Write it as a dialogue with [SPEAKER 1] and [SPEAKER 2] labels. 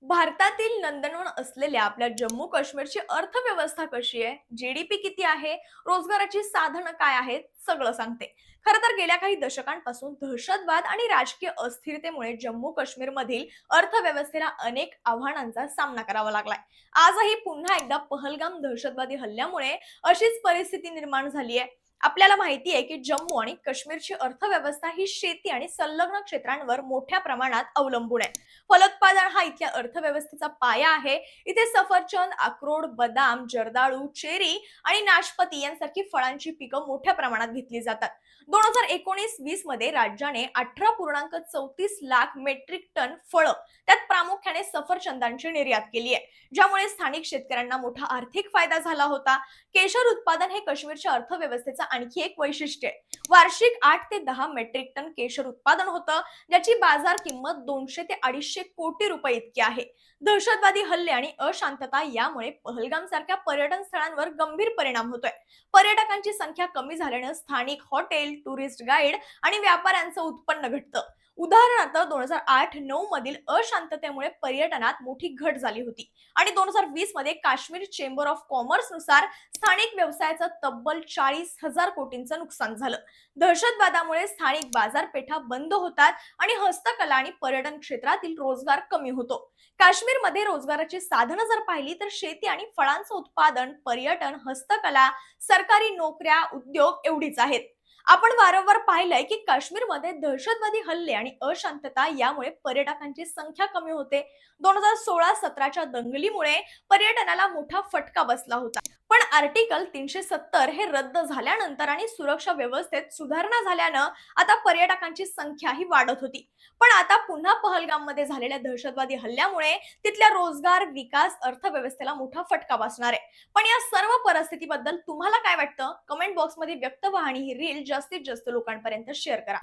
[SPEAKER 1] भारतातील नंदनवन असलेल्या आपल्या जम्मू काश्मीरची अर्थव्यवस्था कशी आहे, जीडीपी किती आहे, रोजगाराची साधनं काय आहेत, सगळं सांगते. खरं तर गेल्या काही दशकांपासून दहशतवाद आणि राजकीय अस्थिरतेमुळे जम्मू काश्मीरमधील अर्थव्यवस्थेला अनेक आव्हानांचा सामना करावा लागलाय. आजही पुन्हा एकदा पहलगाम दहशतवादी हल्ल्यामुळे अशीच परिस्थिती निर्माण झाली आहे. आपल्याला माहिती आहे की जम्मू आणि काश्मीरची अर्थव्यवस्था ही शेती आणि संलग्न क्षेत्रांवर मोठ्या प्रमाणात अवलंबून आहे. फलोत्पादन हा इथल्या अर्थव्यवस्थेचा पाया आहे. इथे सफरचंद, अक्रोड, बदाम, जर्दाळू, चेरी आणि नाशपती यांसारखी फळांची पिकं मोठ्या प्रमाणात घेतली जातात. 2019-20 मध्ये राज्याने 18.34 लाख मेट्रिक टन फळं, त्यात प्रामुख्याने सफरचंदांची निर्यात केली आहे, ज्यामुळे स्थानिक शेतकऱ्यांना मोठा आर्थिक फायदा झाला होता. केशर उत्पादन हे काश्मीरच्या अर्थव्यवस्थेचं आणखी एक वैशिष्ट्य आहे. वार्षिक 8 ते 10 मेट्रिक टन केशर उत्पादन होतं, ज्याची बाजार किंमत 200 ते 250 कोटी रुपये इतकी आहे. दहशतवादी हल्ले आणि अशांतता यामुळे पहलगाम सारख्या पर्यटन स्थळांवर गंभीर परिणाम होतोय. पर्यटकांची संख्या कमी झाल्याने स्थानिक हॉटेल, टुरिस्ट गाईड आणि व्यापाऱ्यांचं उत्पन्न घटतं. उदाहरणार्थ 2008-9 मधील अशांततेमुळे पर्यटनात मोठी घट झाली होती आणि 2020 मध्ये काश्मीर चेंबर ऑफ कॉमर्स नुसार स्थानिक व्यवसायाचं तब्बल 40,000 कोटींचं नुकसान झालं. दहशतवादामुळे स्थानिक बाजारपेठा बंद होतात आणि हस्तकला आणि पर्यटन क्षेत्रातील रोजगार कमी होतो. काश्मीरमध्ये रोजगाराची साधनं जर पाहिली तर शेती आणि फळांचं उत्पादन, पर्यटन, हस्तकला, सरकारी नोकऱ्या, उद्योग एवढीच आहेत. आपण वारंवार पाहिलंय की काश्मीरमध्ये दहशतवादी हल्ले आणि अशांतता यामुळे पर्यटकांची संख्या कमी होते. 2016-17च्या दंगलीमुळे पर्यटनाला मोठा फटका बसला होता. पण आर्टिकल 370 हे रद्द झाल्यानंतर आणि सुरक्षा व्यवस्थेत सुधारणा झाल्यानं आता पर्यटकांची संख्या ही वाढत होती. पण आता पुन्हा पहलगाम मध्ये झालेल्या दहशतवादी हल्ल्यामुळे तिथल्या रोजगार, विकास, अर्थव्यवस्थेला मोठा फटका बसणार आहे. पण या सर्व परिस्थितीबद्दल तुम्हाला काय वाटतं? कमेंट बॉक्समध्ये व्यक्त व्हा आणि ही रील जास्तीत जास्त लोकांपर्यंत शेअर करा.